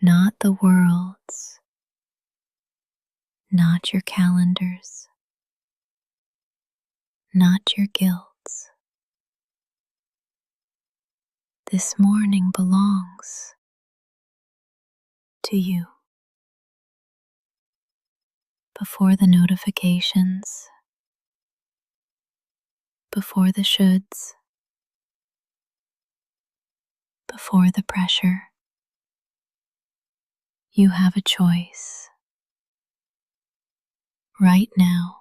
not the world's, not your calendars, not your guilt. This morning belongs to you. Before the notifications, before the shoulds, before the pressure, you have a choice right now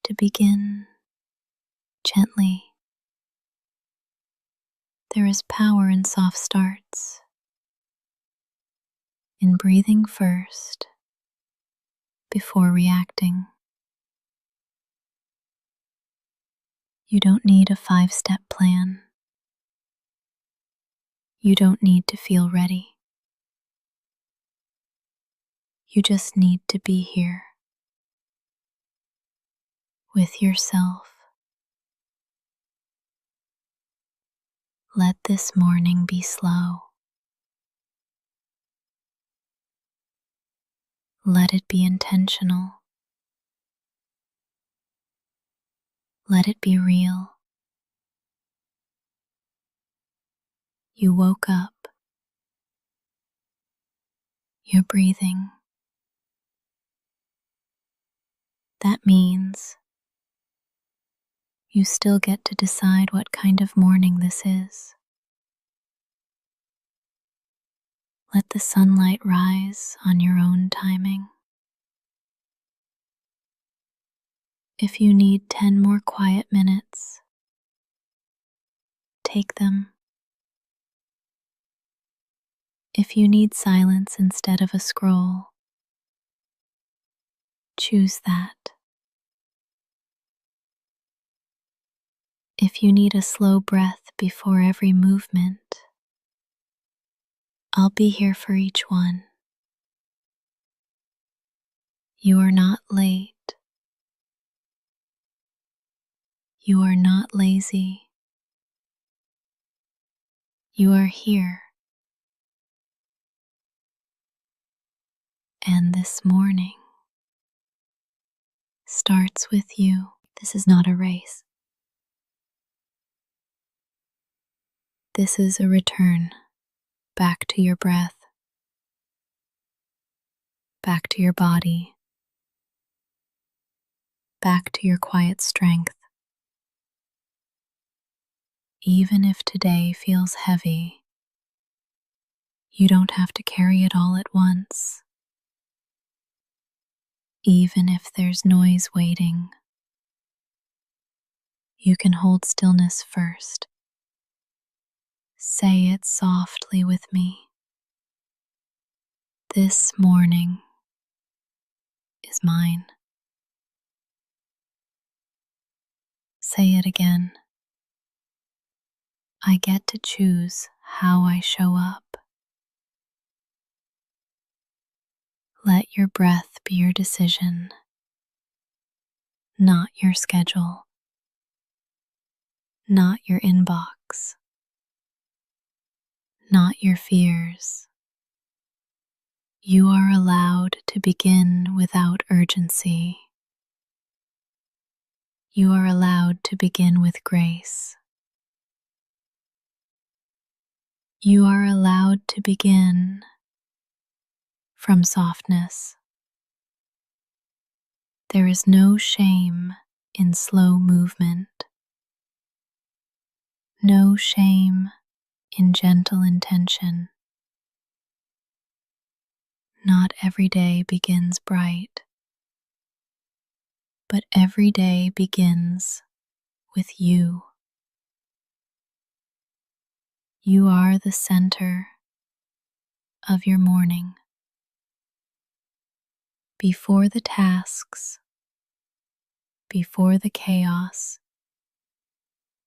to begin gently. There is power in soft starts, in breathing first before reacting. You don't need a 5-step plan. You don't need to feel ready. You just need to be here with yourself. Let this morning be slow. Let it be intentional. Let it be real. You woke up. You're breathing. That means you still get to decide what kind of morning this is. Let the sunlight rise on your own timing. If you need 10 more quiet minutes, take them. If you need silence instead of a scroll, choose that. If you need a slow breath before every movement, I'll be here for each one. You are not late. You are not lazy. You are here. And this morning starts with you. This is not a race. This is a return back to your breath, back to your body, back to your quiet strength. Even if today feels heavy, you don't have to carry it all at once. Even if there's noise waiting, you can hold stillness first. Say it softly with me. This morning is mine. Say it again. I get to choose how I show up. Let your breath be your decision, not your schedule, not your inbox, not your fears. You are allowed to begin without urgency. You are allowed to begin with grace. You are allowed to begin from softness. There is no shame in slow movement, no shame in gentle intention. Not every day begins bright, but every day begins with you. You are the center of your morning. Before the tasks, before the chaos,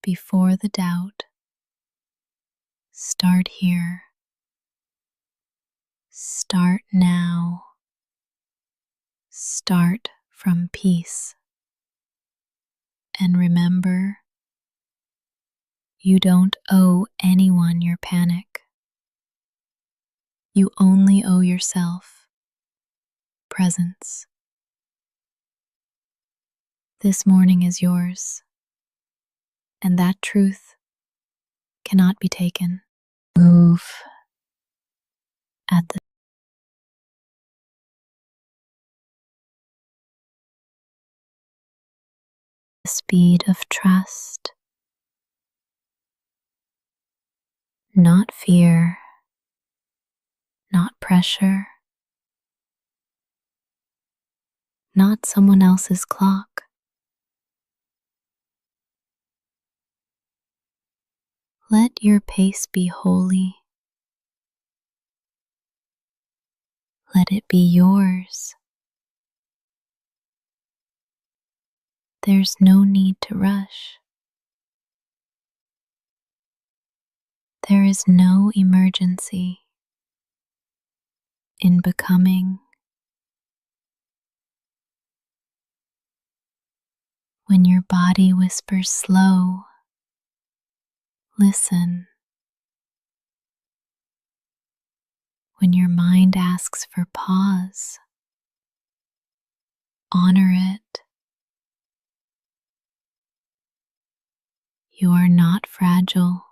before the doubt, start here. Start now. Start from peace. And remember, you don't owe anyone your panic. You only owe yourself presence. This morning is yours, and that truth cannot be taken. Move at the speed of trust, not fear, not pressure, not someone else's clock. Let your pace be holy. Let it be yours. There's no need to rush. There is no emergency in becoming. When your body whispers slow, listen. When your mind asks for pause, honor it. You are not fragile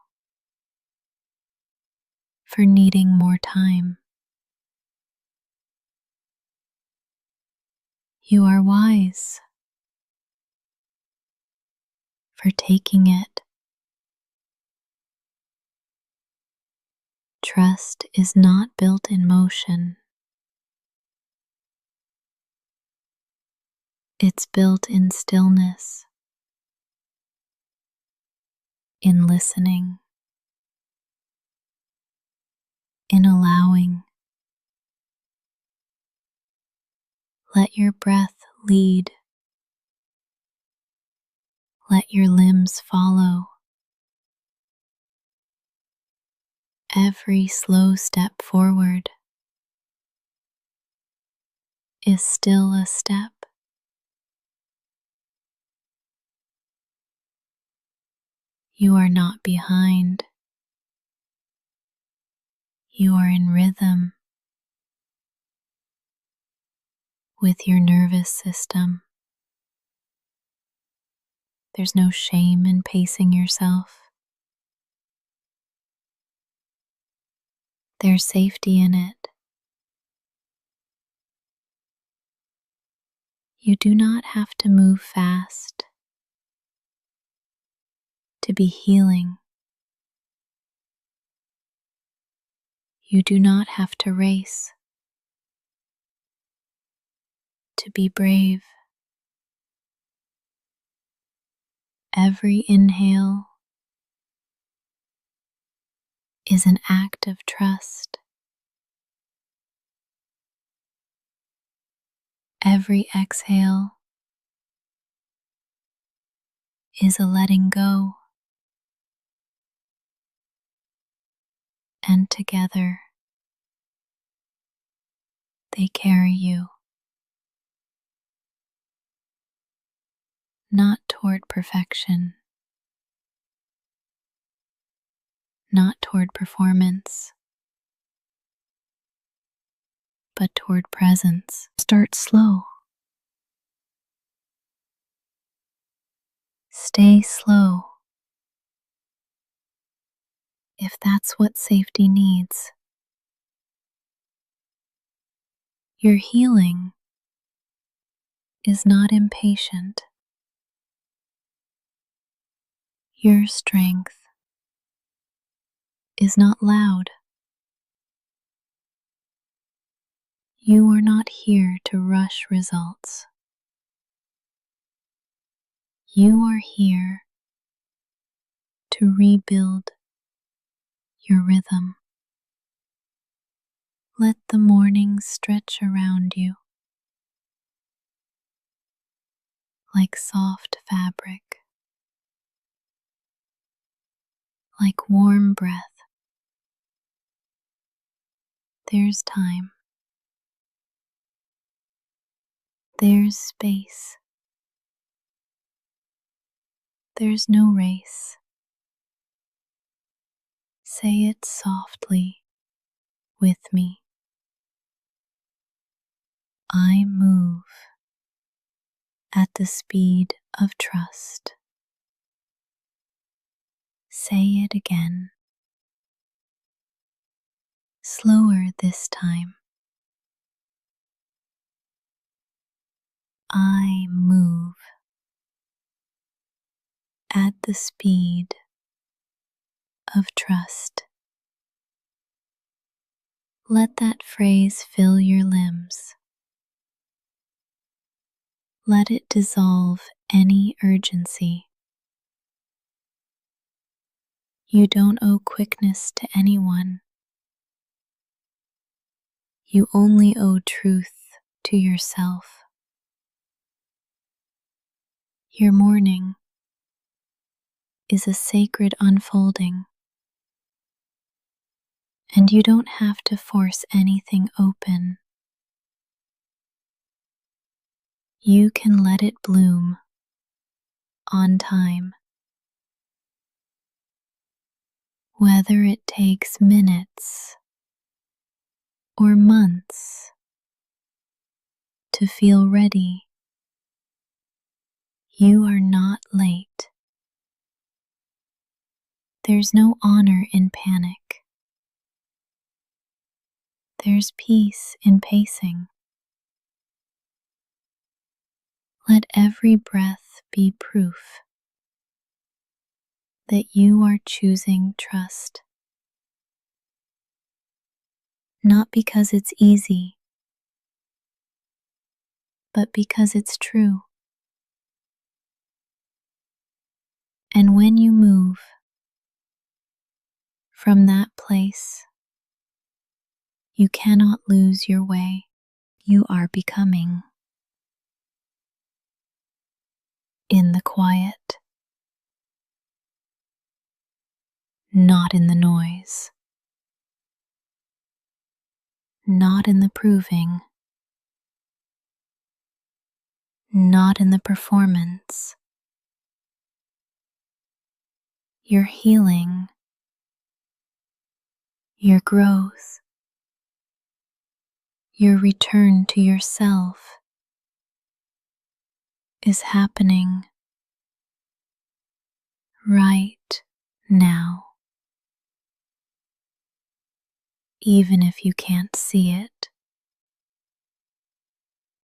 for needing more time. You are wise for taking it. Trust is not built in motion. It's built in stillness, in listening, in allowing. Let your breath lead. Let your limbs follow. Every slow step forward is still a step. You are not behind. You are in rhythm with your nervous system. There's no shame in pacing yourself. There's safety in it. You do not have to move fast to be healing. You do not have to race to be brave. Every inhale is an act of trust. Every exhale is a letting go. And together, they carry you, not toward perfection, not toward performance, but toward presence. Start slow. Stay slow if that's what safety needs. Your healing is not impatient. Your strength is not loud. You are not here to rush results. You are here to rebuild your rhythm. Let the morning stretch around you like soft fabric, like warm breath. There's time. There's space. There's no race. Say it softly with me. I move at the speed of trust. Say it again, slower this time. I move at the speed of trust. Let that phrase fill your limbs. Let it dissolve any urgency. You don't owe quickness to anyone. You only owe truth to yourself. Your morning is a sacred unfolding, and you don't have to force anything open. You can let it bloom on time. Whether it takes minutes or months to feel ready, you are not late. There's no honor in panic. There's peace in pacing. Let every breath be proof that you are choosing trust. Not because it's easy, but because it's true. And when you move from that place, you cannot lose your way. You are becoming in the quiet, not in the noise, not in the proving, not in the performance. Your healing, your growth, your return to yourself is happening right now. Even if you can't see it,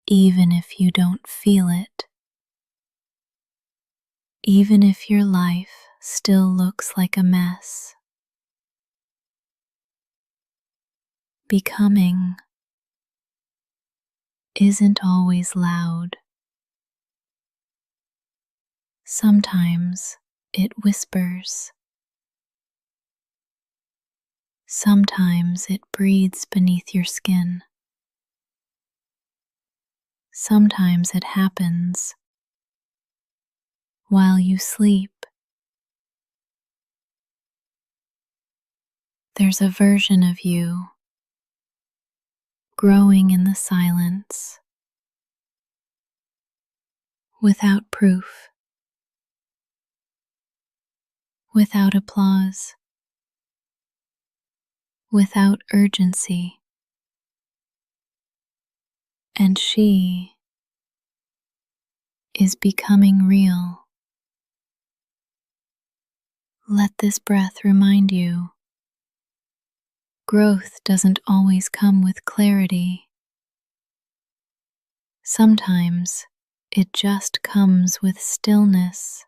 even if you don't feel it, even if your life still looks like a mess, becoming isn't always loud. Sometimes it whispers. Sometimes it breathes beneath your skin. Sometimes it happens while you sleep. There's a version of you growing in the silence, without proof, without applause, without urgency. And she is becoming real. Let this breath remind you, growth doesn't always come with clarity. Sometimes it just comes with stillness.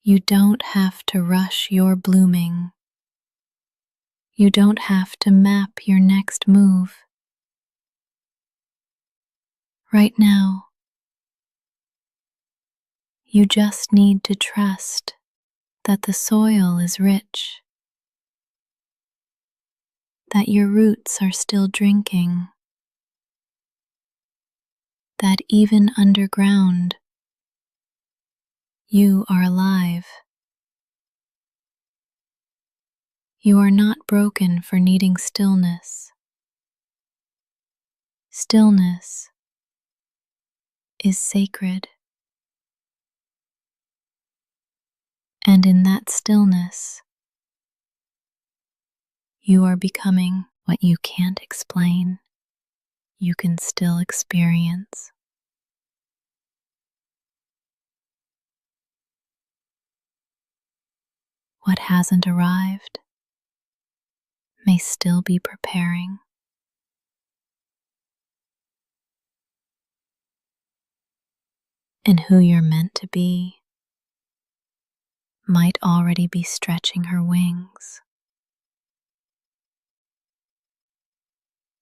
You don't have to rush your blooming. You don't have to map your next move. Right now, you just need to trust that the soil is rich, that your roots are still drinking, that even underground, you are alive. You are not broken for needing stillness. Stillness is sacred. And in that stillness, You are becoming what you can't explain, you can still experience. What hasn't arrived may still be preparing. And who you're meant to be might already be stretching her wings.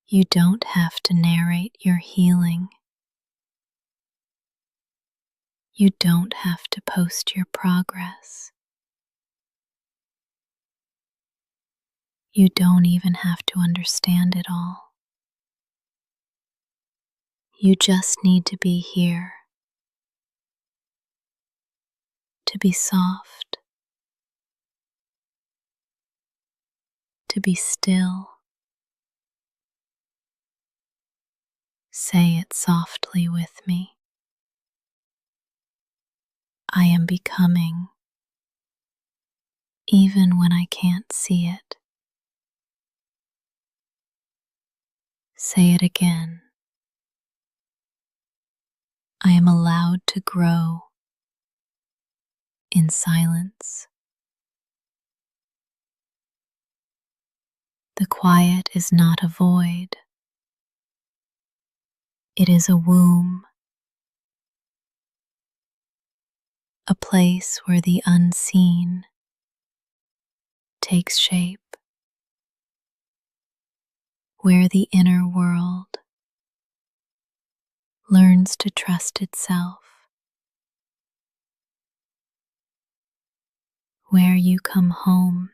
You don't have to narrate your healing. You don't have to post your progress. You don't even have to understand it all. You just need to be here, to be soft, to be still. Say it softly with me. I am becoming, even when I can't see it. Say it again. I am allowed to grow in silence. The quiet is not a void. It is a womb, a place where the unseen takes shape, where the inner world learns to trust itself, where you come home,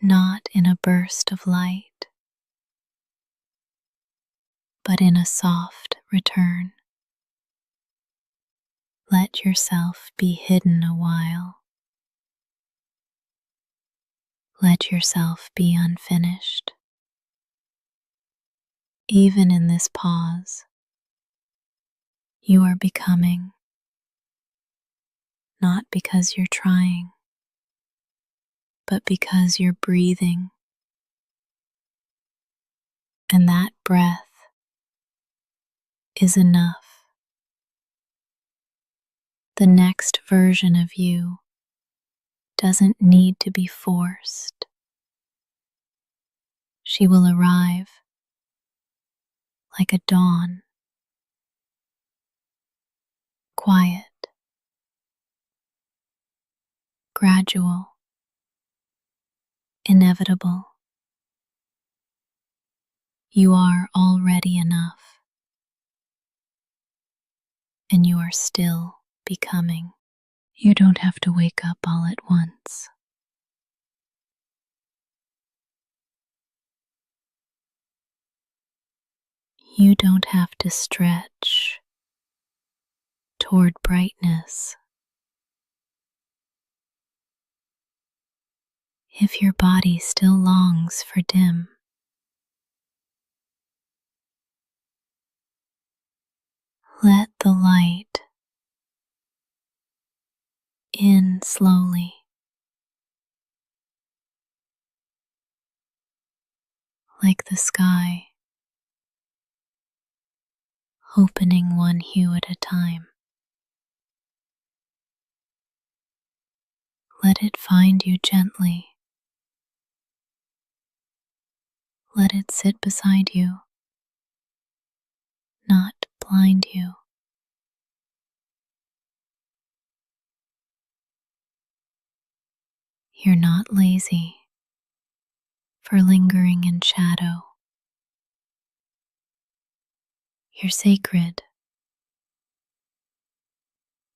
not in a burst of light, but in a soft return. Let yourself be hidden a while. Let yourself be unfinished. Even in this pause, you are becoming, not because you're trying, but because you're breathing. And that breath is enough. The next version of you doesn't need to be forced. She will arrive like a dawn, quiet, gradual, inevitable. You are already enough, and you are still becoming. You don't have to wake up all at once. You don't have to stretch toward brightness. If your body still longs for dim, let the light in slowly, like the sky, opening one hue at a time. Let it find you gently. Let it sit beside you, not blind you. You're not lazy for lingering in shadow. You're sacred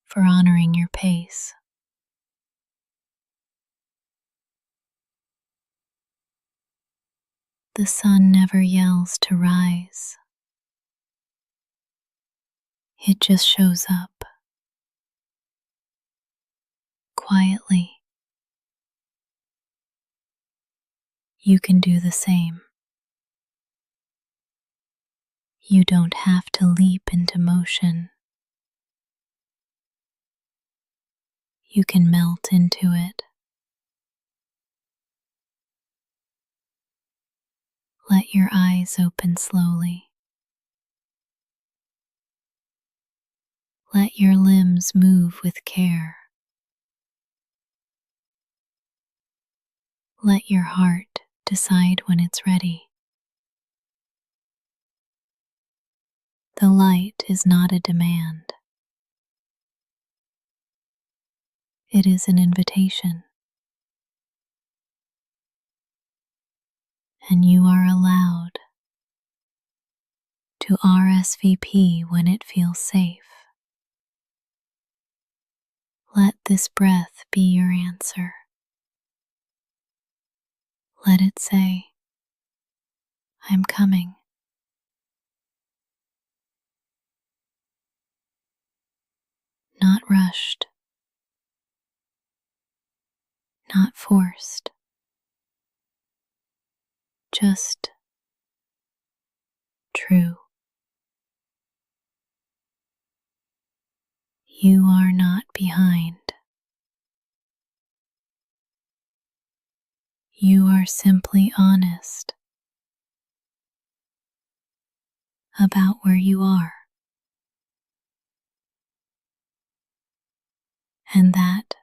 for honoring your pace. The sun never yells to rise. It just shows up quietly. You can do the same. You don't have to leap into motion. You can melt into it. Let your eyes open slowly. Let your limbs move with care. Let your heart decide when it's ready. The light is not a demand. It is an invitation. And you are allowed to RSVP when it feels safe. Let this breath be your answer. Let it say, I'm coming. Not rushed, not forced, just true. You are not behind. You are simply honest about where you are. And that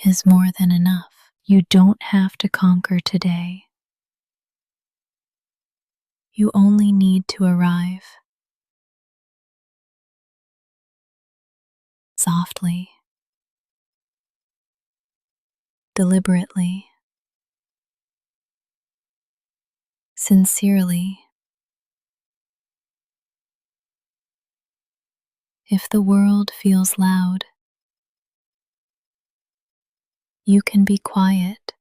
is more than enough. You don't have to conquer today. You only need to arrive softly, deliberately, sincerely. If the world feels loud, you can be quiet.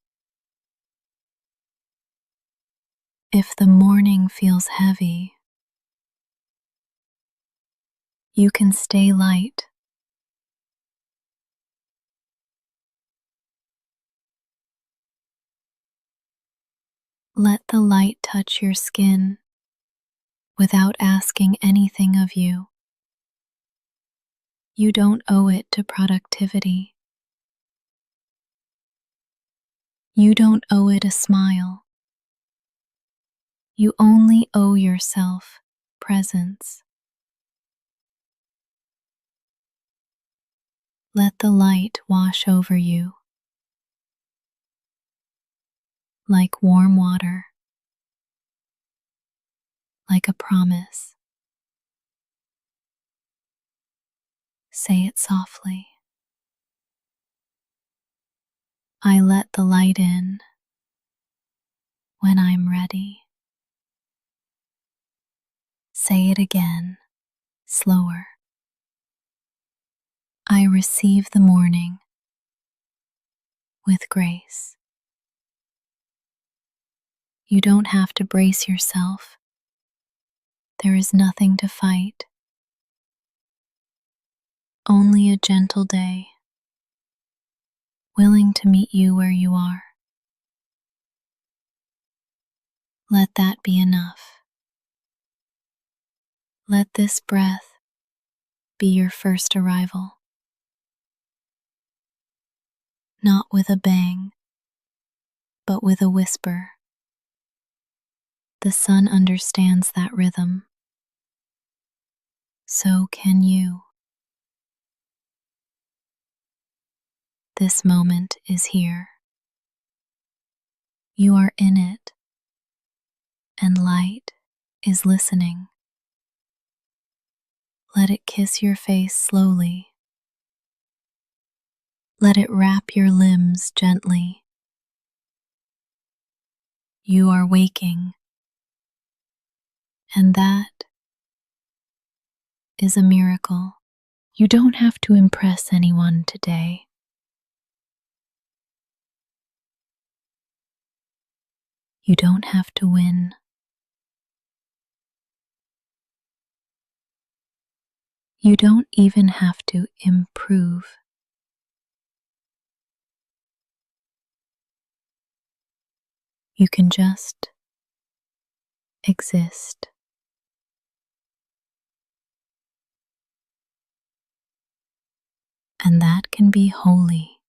If the morning feels heavy, you can stay light. Let the light touch your skin without asking anything of you. You don't owe it to productivity. You don't owe it a smile. You only owe yourself presence. Let the light wash over you like warm water, like a promise. Say it softly. I let the light in when I'm ready. Say it again, slower. I receive the morning with grace. You don't have to brace yourself. There is nothing to fight. Only a gentle day, willing to meet you where you are. Let that be enough. Let this breath be your first arrival. Not with a bang, but with a whisper. The sun understands that rhythm. So can you. This moment is here. You are in it, and light is listening. Let it kiss your face slowly. Let it wrap your limbs gently. You are waking, and that is a miracle. You don't have to impress anyone today. You don't have to win. You don't even have to improve. You can just exist. And that can be holy.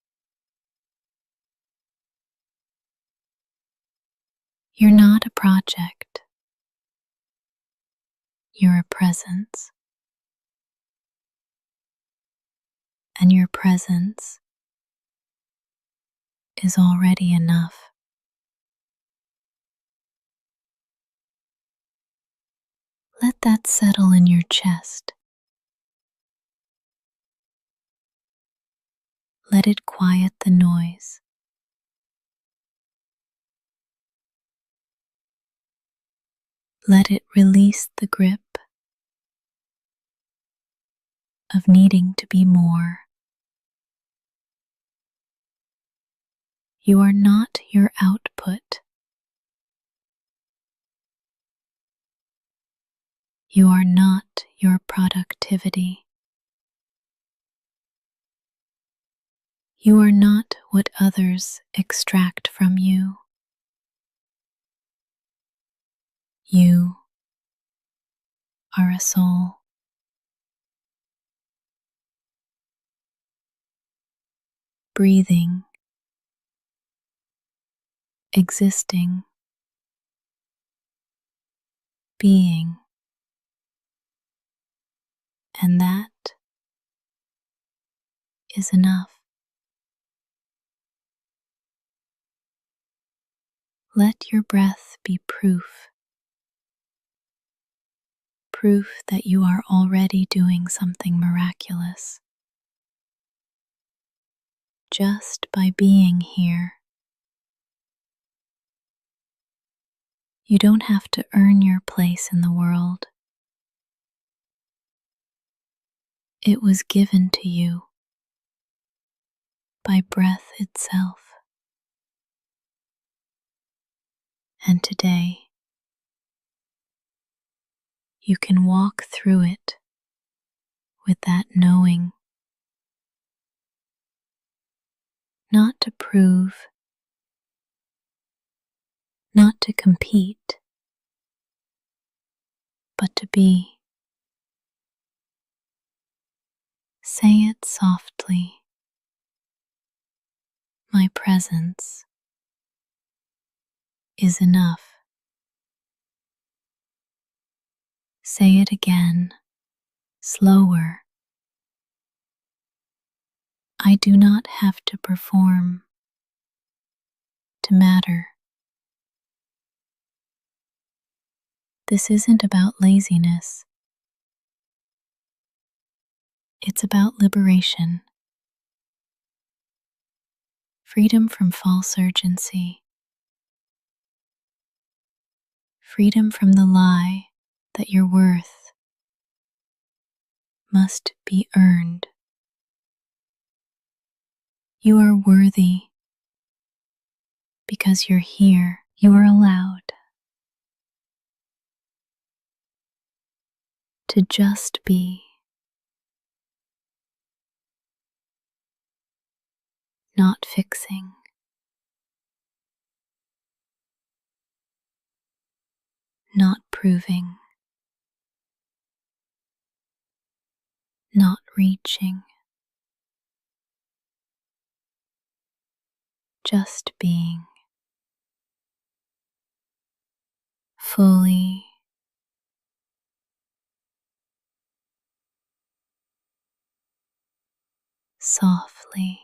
You're not a project, you're a presence, and your presence is already enough. Let that settle in your chest. Let it quiet the noise. Let it release the grip of needing to be more. You are not your output. You are not your productivity. You are not what others extract from you. You are a soul. Breathing, existing, being, and that is enough. Let your breath be proof that you are already doing something miraculous. Just by being here, you don't have to earn your place in the world. It was given to you by breath itself. And today, you can walk through it with that knowing, not to prove, not to compete, but to be. Say it softly. My presence is enough. Say it again, slower. I do not have to perform to matter. This isn't about laziness. It's about liberation. Freedom from false urgency. Freedom from the lie that your worth must be earned. You are worthy because you're here. You are allowed to just be, not fixing, not proving, not reaching, just being, fully, softly,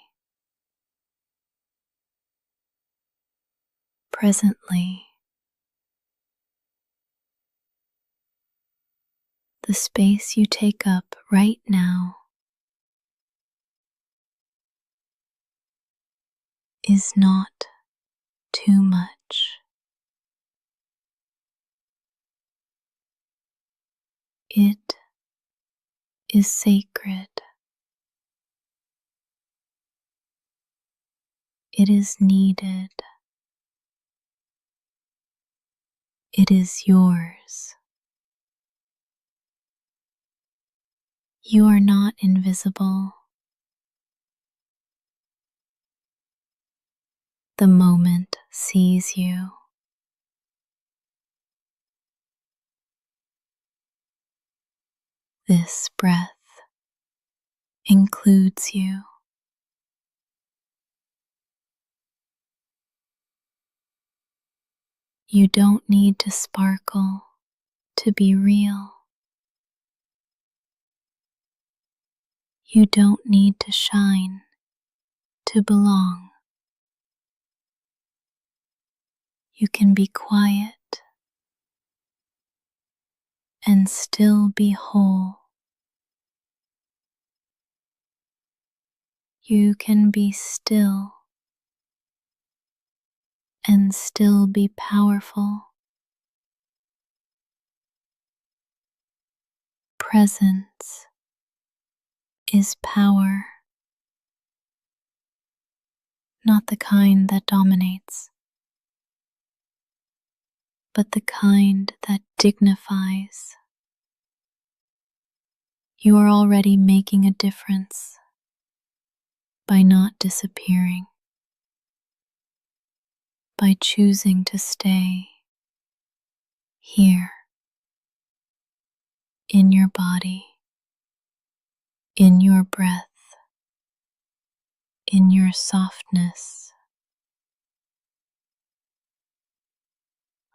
presently. The space you take up right now is not too much. It is sacred. It is needed. It is yours. You are not invisible. The moment sees you. This breath includes you. You don't need to sparkle to be real. You don't need to shine to belong. You can be quiet and still be whole. You can be still and still be powerful. Presence is power, not the kind that dominates, but the kind that dignifies. You are already making a difference by not disappearing, by choosing to stay here in your body, in your breath, in your softness.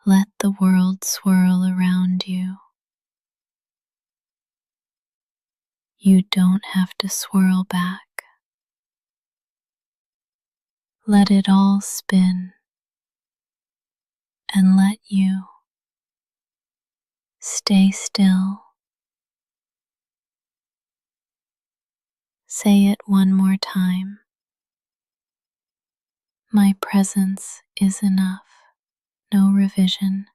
Let the world swirl around you. You don't have to swirl back. Let it all spin and let you stay still. Say it one more time. My presence is enough. No revision,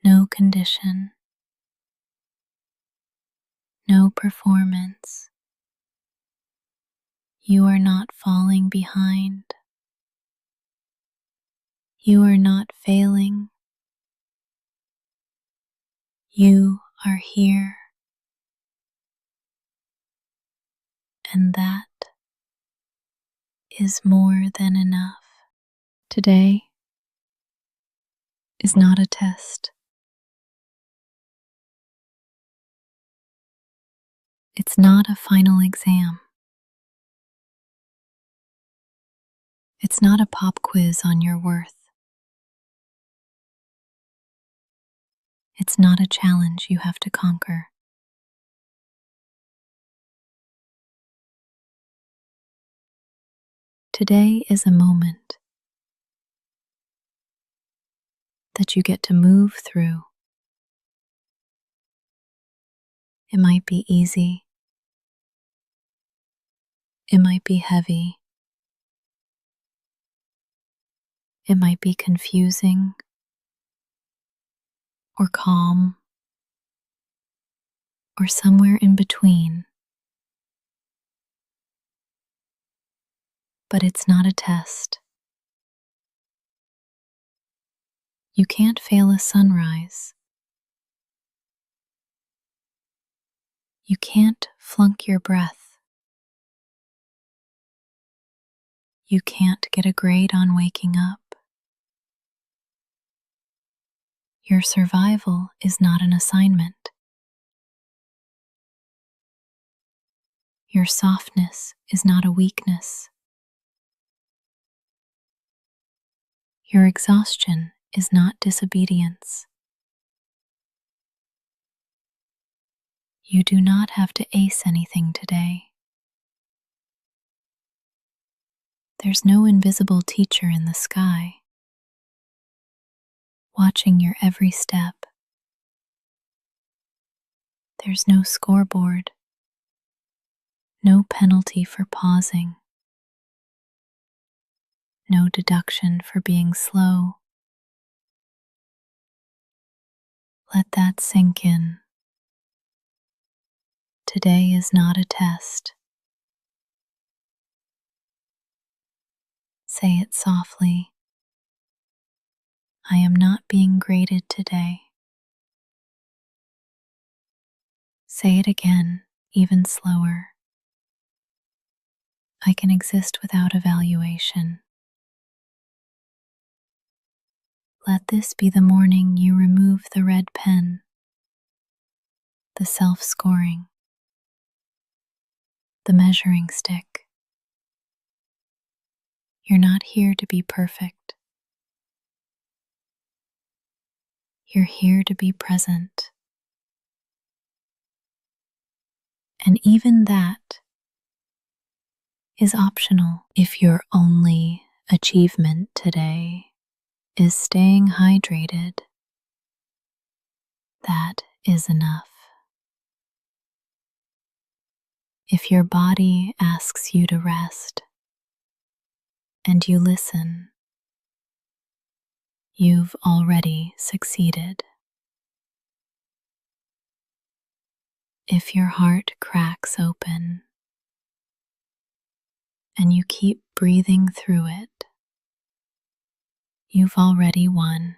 no condition, no performance. You are not falling behind. You are not failing. You are here, and that is more than enough. Today is not a test. It's not a final exam. It's not a pop quiz on your worth. It's not a challenge you have to conquer. Today is a moment that you get to move through. It might be easy. It might be heavy. It might be confusing or calm or somewhere in between. But it's not a test. You can't fail a sunrise. You can't flunk your breath. You can't get a grade on waking up. Your survival is not an assignment. Your softness is not a weakness. Your exhaustion is not disobedience. You do not have to ace anything today. There's no invisible teacher in the sky, watching your every step. There's no scoreboard, no penalty for pausing, no deduction for being slow. Let that sink in. Today is not a test. Say it softly. I am not being graded today. Say it again, even slower. I can exist without evaluation. Let this be the morning you remove the red pen, the self-scoring, the measuring stick. You're not here to be perfect. You're here to be present. And even that is optional if your only achievement today is staying hydrated. That is enough. If your body asks you to rest and you listen, you've already succeeded. If your heart cracks open and you keep breathing through it, you've already won.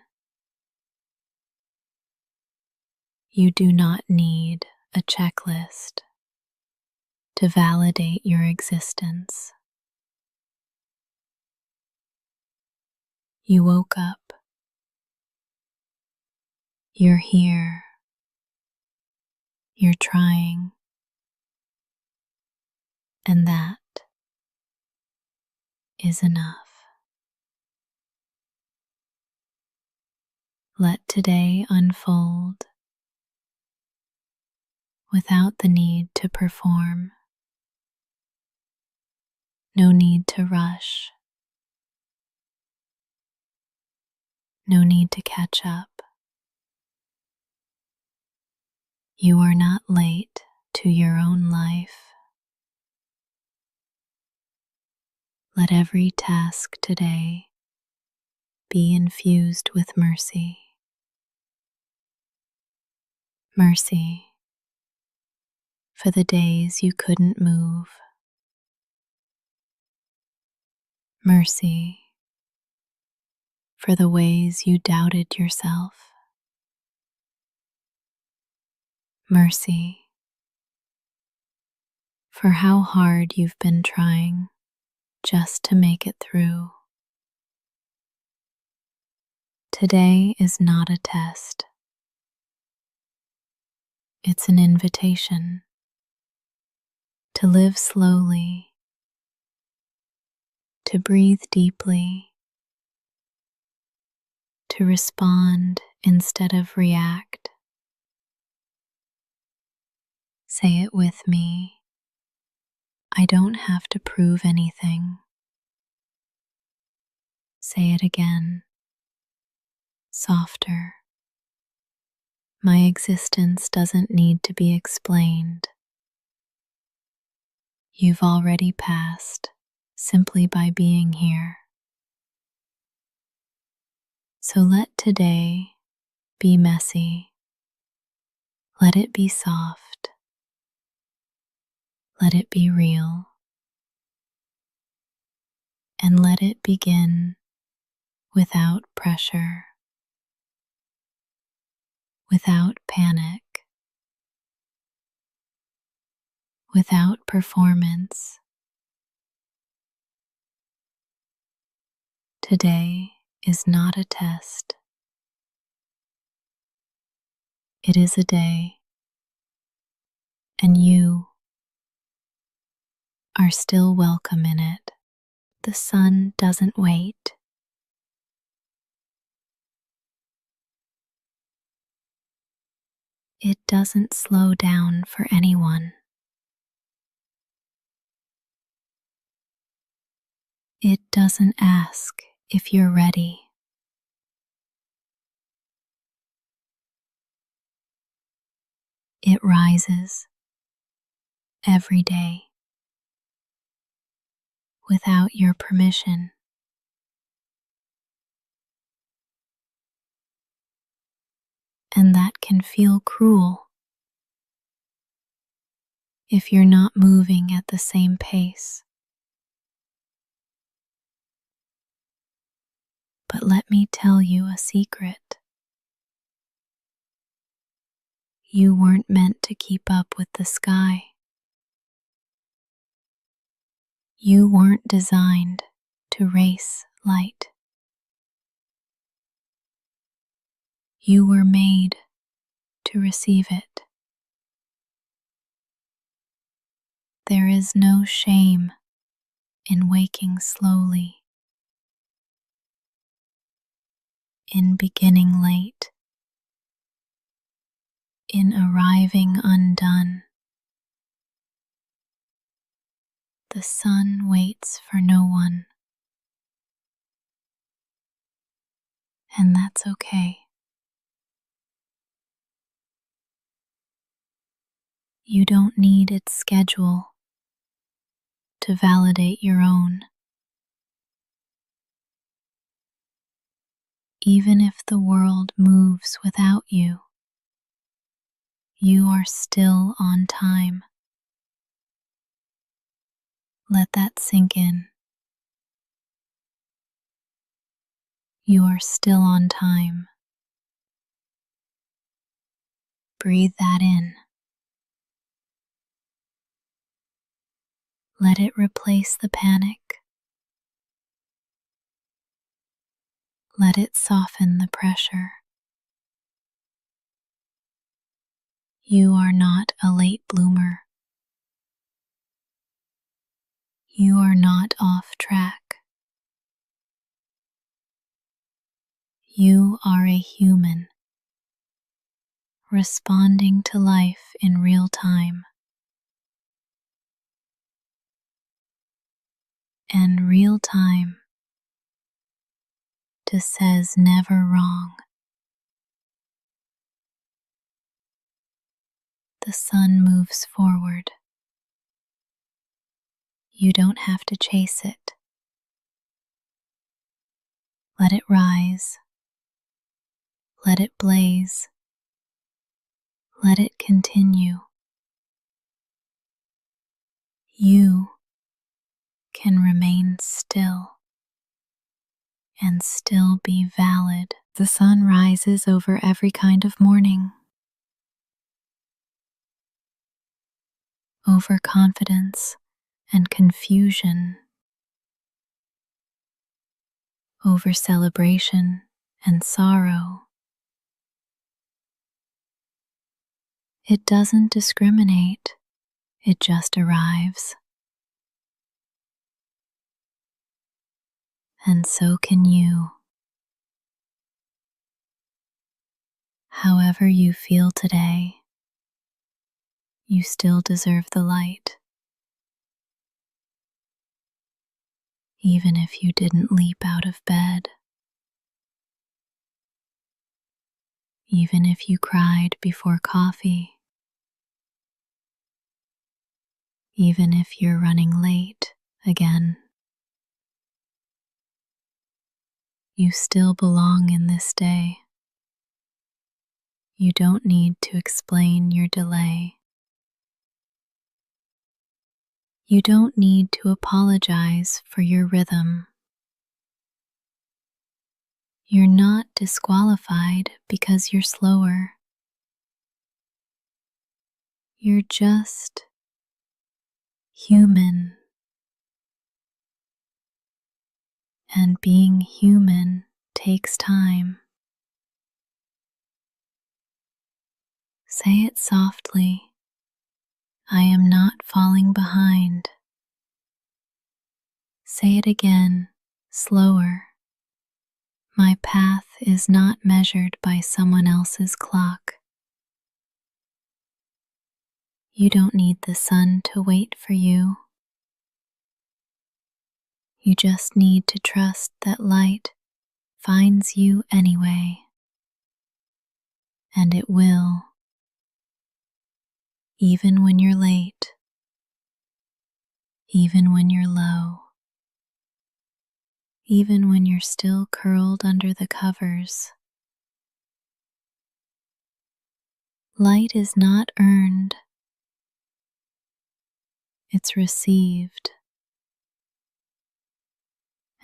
You do not need a checklist to validate your existence. You woke up. You're here. You're trying. And that is enough. Let today unfold without the need to perform. No need to rush. No need to catch up. You are not late to your own life. Let every task today be infused with mercy. Mercy for the days you couldn't move. Mercy for the ways you doubted yourself. Mercy for how hard you've been trying just to make it through. Today is not a test. It's an invitation to live slowly, to breathe deeply, to respond instead of react. Say it with me. I don't have to prove anything. Say it again, softer. My existence doesn't need to be explained. You've already passed simply by being here. So let today be messy. Let it be soft. Let it be real. And let it begin without pressure, without panic, without performance. Today is not a test. It is a day, and you are still welcome in it. The sun doesn't wait. It doesn't slow down for anyone. It doesn't ask if you're ready. It rises every day without your permission. And that can feel cruel if you're not moving at the same pace. But let me tell you a secret. You weren't meant to keep up with the sky. You weren't designed to race light. You were made to receive it. There is no shame in waking slowly, in beginning late, in arriving undone. The sun waits for no one, and that's okay. You don't need its schedule to validate your own. Even if the world moves without you, you are still on time. Let that sink in. You are still on time. Breathe that in. Let it replace the panic. Let it soften the pressure. You are not a late bloomer. You are not off track. You are a human, responding to life in real time. And real time just says never wrong. The sun moves forward. You don't have to chase it. Let it rise. Let it blaze. Let it continue. You can remain still and still be valid. The sun rises over every kind of morning, over confidence and confusion, over celebration and sorrow. It doesn't discriminate, it just arrives. And so can you. However you feel today, you still deserve the light. Even if you didn't leap out of bed, even if you cried before coffee, even if you're running late again, you still belong in this day. You don't need to explain your delay. You don't need to apologize for your rhythm. You're not disqualified because you're slower. You're just human. And being human takes time. Say it softly. I am not falling behind. Say it again, slower. My path is not measured by someone else's clock. You don't need the sun to wait for you. You just need to trust that light finds you anyway. And it will. Even when you're late. Even when you're low. Even when you're still curled under the covers. Light is not earned. It's received.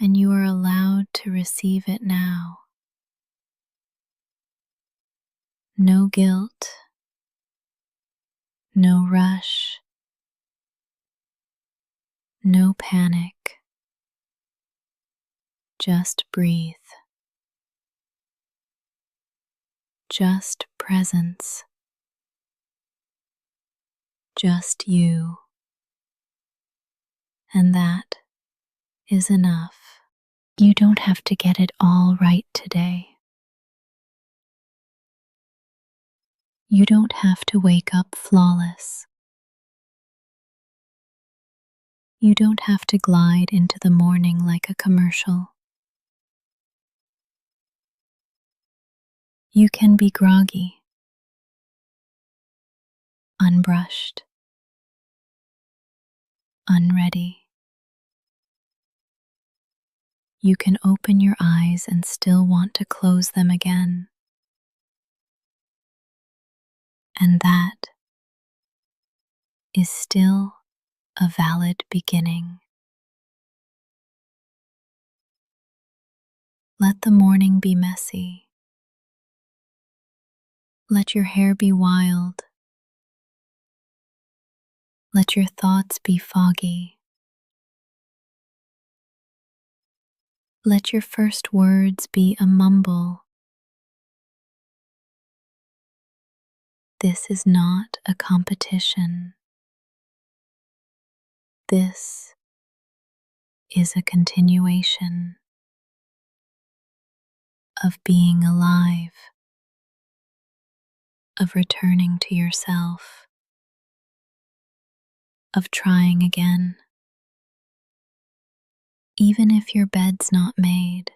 And you are allowed to receive it now. No guilt. No rush. No panic. Just breathe. Just presence. Just you. And that is enough. You don't have to get it all right today. You don't have to wake up flawless. You don't have to glide into the morning like a commercial. You can be groggy, unbrushed, unready. You can open your eyes and still want to close them again. And that is still a valid beginning. Let the morning be messy. Let your hair be wild. Let your thoughts be foggy. Let your first words be a mumble. This is not a competition. This is a continuation of being alive, of returning to yourself, of trying again. Even if your bed's not made,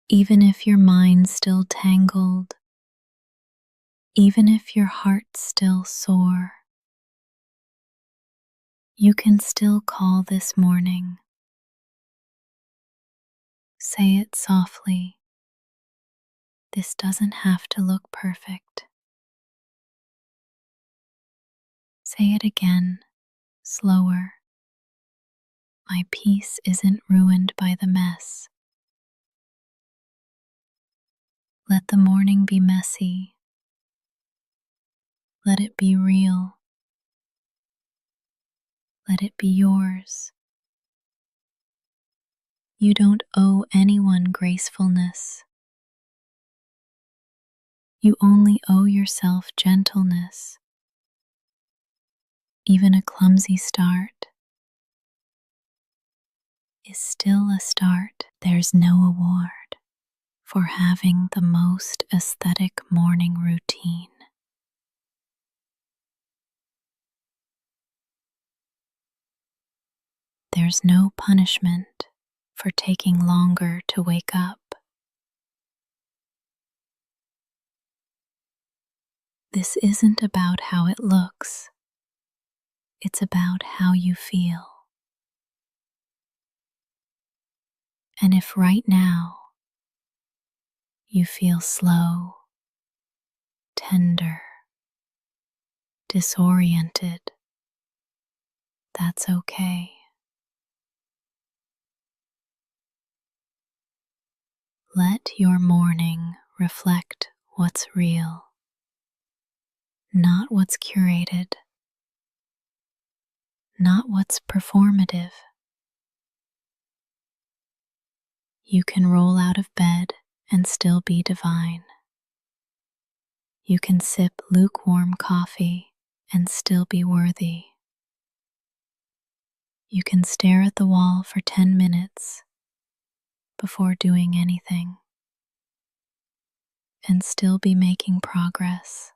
even if your mind's still tangled, even if your heart's still sore, you can still call this morning. Say it softly. This doesn't have to look perfect. Say it again, slower. My peace isn't ruined by the mess. Let the morning be messy. Let it be real. Let it be yours. You don't owe anyone gracefulness. You only owe yourself gentleness. Even a clumsy start is still a start. There's no award for having the most aesthetic morning routine. There's no punishment for taking longer to wake up. This isn't about how it looks. It's about how you feel. And if right now you feel slow, tender, disoriented, that's okay. Let your morning reflect what's real, not what's curated, not what's performative. You can roll out of bed and still be divine. You can sip lukewarm coffee and still be worthy. You can stare at the wall for 10 minutes before doing anything and still be making progress.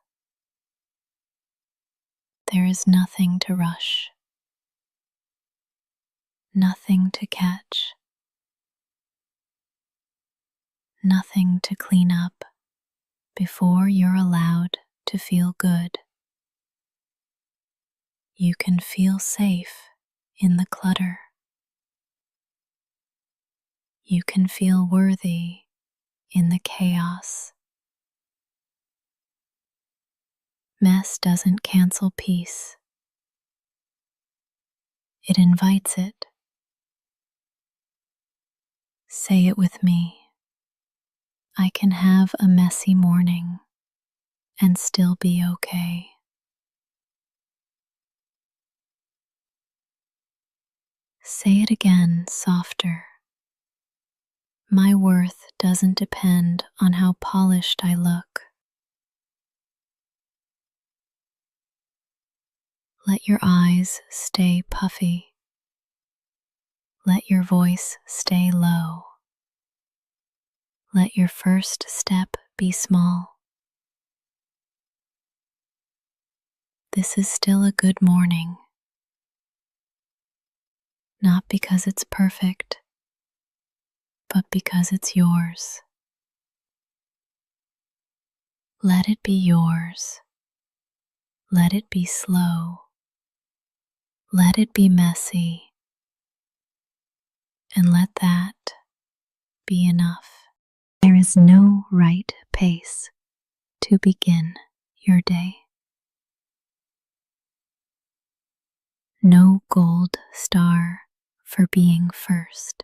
There is nothing to rush, nothing to catch, nothing to clean up before you're allowed to feel good. You can feel safe in the clutter. You can feel worthy in the chaos. Mess doesn't cancel peace. It invites it. Say it with me. I can have a messy morning and still be okay. Say it again, softer. My worth doesn't depend on how polished I look. Let your eyes stay puffy. Let your voice stay low. Let your first step be small. this is still a good morning, not because it's perfect, but because it's yours. Let it be yours. Let it be slow. Let it be messy. And let that be enough. There is no right pace to begin your day. No gold star for being first.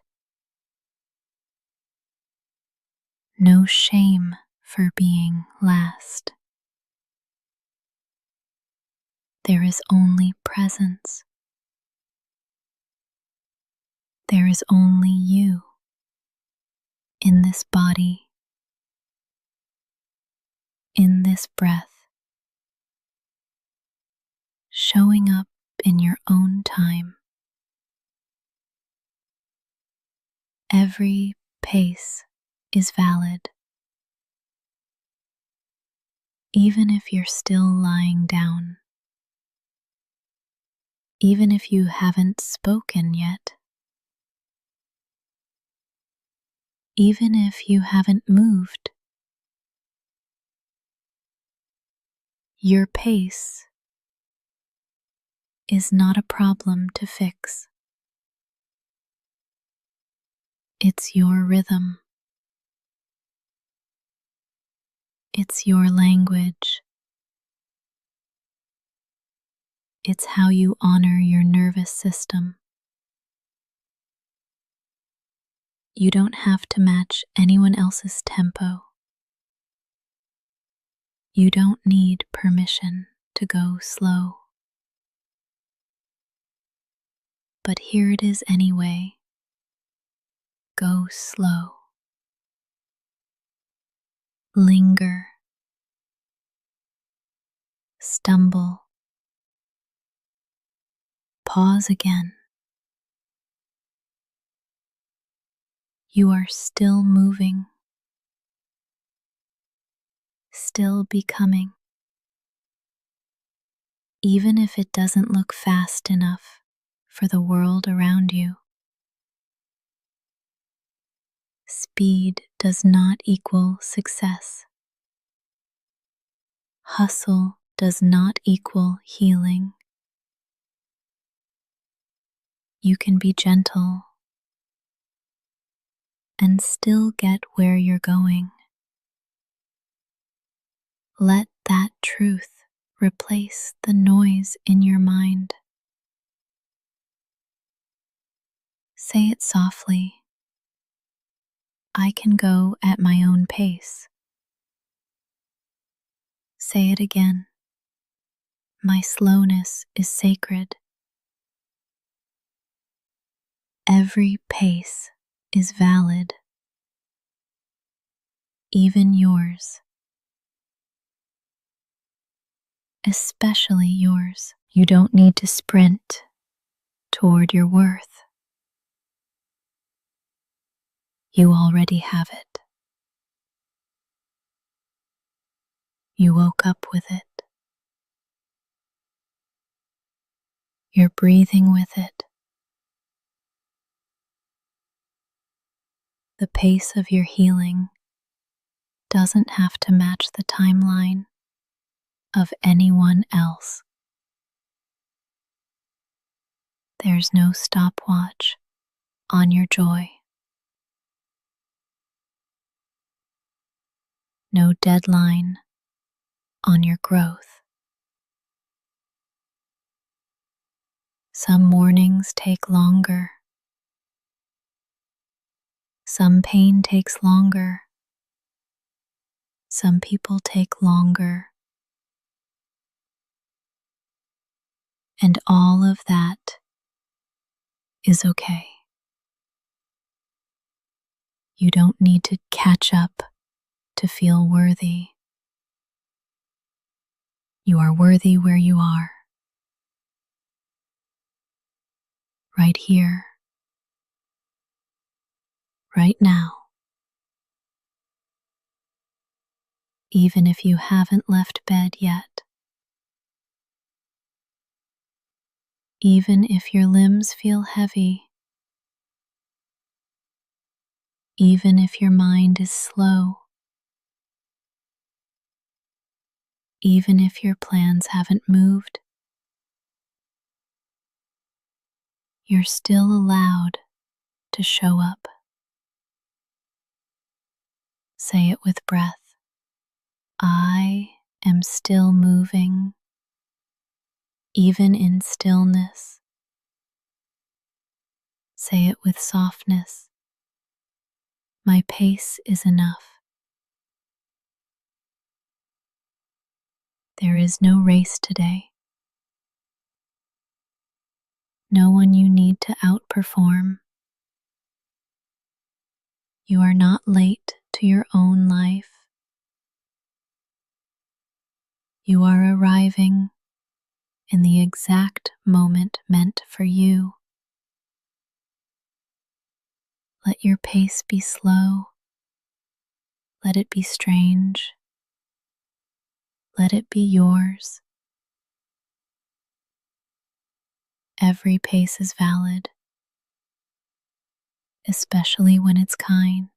No shame for being last. There is only presence. There is only you in this body, in this breath, showing up in your own time. Every pace is valid. Even if you're still lying down, even if you haven't spoken yet, even if you haven't moved, your pace is not a problem to fix. It's your rhythm. It's your language. It's how you honor your nervous system. You don't have to match anyone else's tempo. You don't need permission to go slow. But here it is anyway. Go slow. Linger. Stumble. Pause again. You are still moving, still becoming, even if it doesn't look fast enough for the world around you. Speed does not equal success. Hustle does not equal healing. You can be gentle and still get where you're going. Let that truth replace the noise in your mind. Say it softly. I can go at my own pace. Say it again. My slowness is sacred. Every pace is valid, even yours. Especially yours. You don't need to sprint toward your worth. You already have it. You woke up with it. You're breathing with it. The pace of your healing doesn't have to match the timeline of anyone else. There's no stopwatch on your joy. No deadline on your growth. Some mornings take longer. Some pain takes longer. Some people take longer. And all of that is okay. You don't need to catch up to feel worthy. You are worthy where you are. Right here. Right now. Even if you haven't left bed yet. Even if your limbs feel heavy, even if your mind is slow, even if your plans haven't moved, you're still allowed to show up. Say it with breath. I am still moving, even in stillness. Say it with softness. My pace is enough. There is no race today. No one you need to outperform. You are not late to your own life. You are arriving in the exact moment meant for you. Let your pace be slow. Let it be strange. Let it be yours. Every pace is valid, especially when it's kind,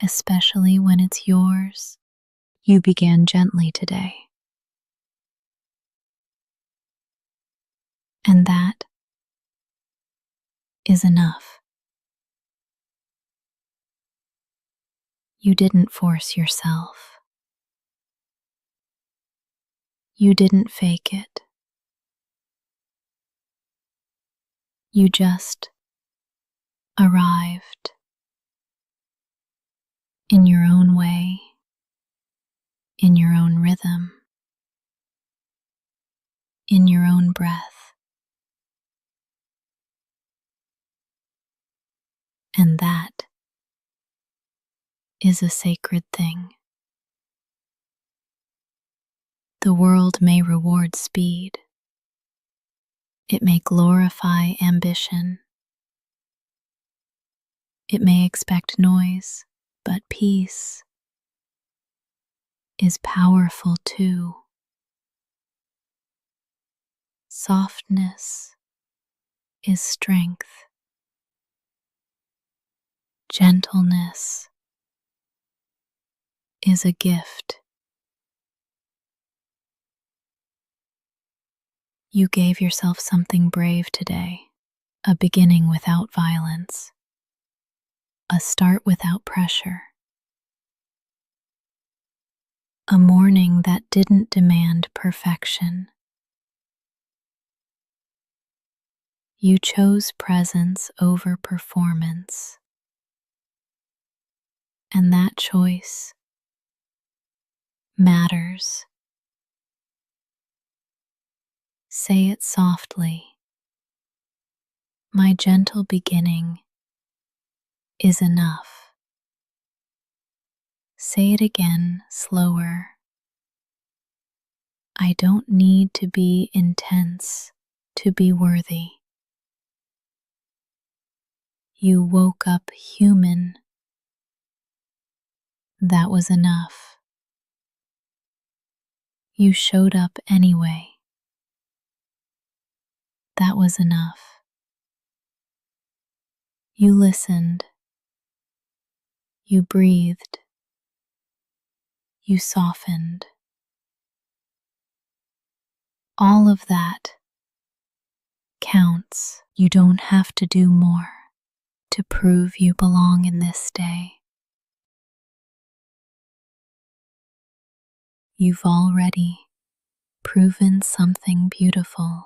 especially when it's yours. You began gently today, and that is enough. You didn't force yourself. You didn't fake it. You just arrived in your own way, in your own rhythm, in your own breath. And that is a sacred thing. The world may reward speed. It may glorify ambition. It may expect noise, but peace is powerful too. Softness is strength. Gentleness is a gift. You gave yourself something brave today, a beginning without violence, a start without pressure, a morning that didn't demand perfection. You chose presence over performance, and that choice matters. Say it softly. My gentle beginning is enough. Say it again, slower. I don't need to be intense to be worthy. You woke up human. That was enough. You showed up anyway. That was enough. You listened. You breathed. You softened. All of that counts. You don't have to do more to prove you belong in this day. You've already proven something beautiful.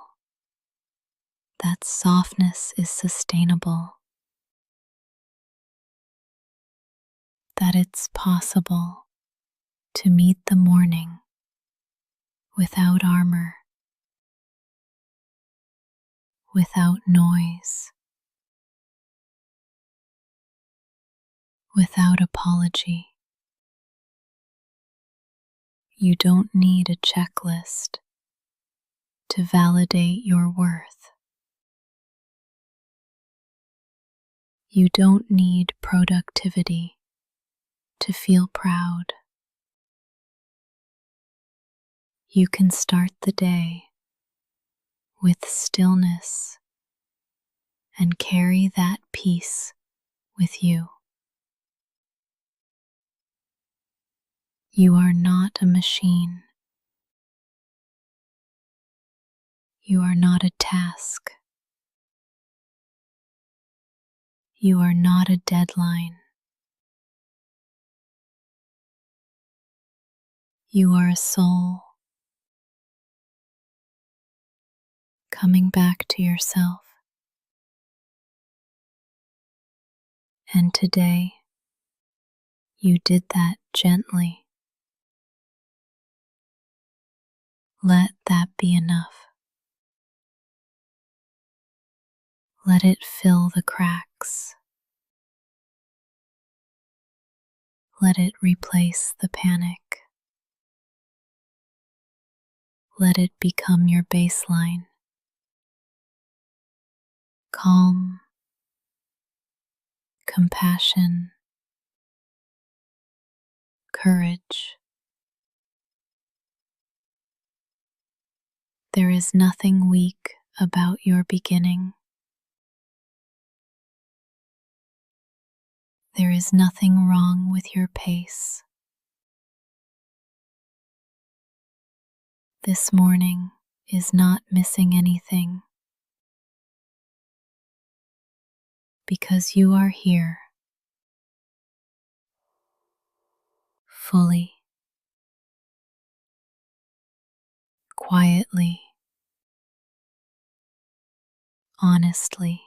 That softness is sustainable. That it's possible to meet the morning without armor, without noise, without apology. You don't need a checklist to validate your worth. You don't need productivity to feel proud. You can start the day with stillness and carry that peace with you. You are not a machine. You are not a task. You are not a deadline. You are a soul coming back to yourself. And today, you did that gently. Let that be enough. Let it fill the cracks. Let it replace the panic. Let it become your baseline. Calm, compassion, courage. There is nothing weak about your beginning. There is nothing wrong with your pace. This morning is not missing anything because you are here fully, quietly, honestly.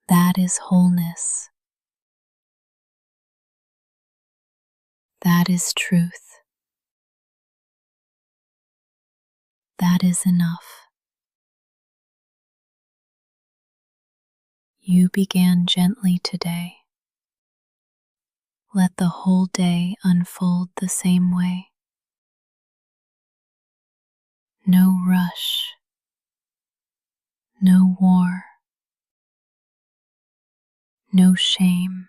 That is wholeness. That is truth. That is enough. You began gently today. Let the whole day unfold the same way. No rush, no war, no shame,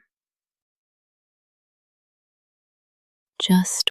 just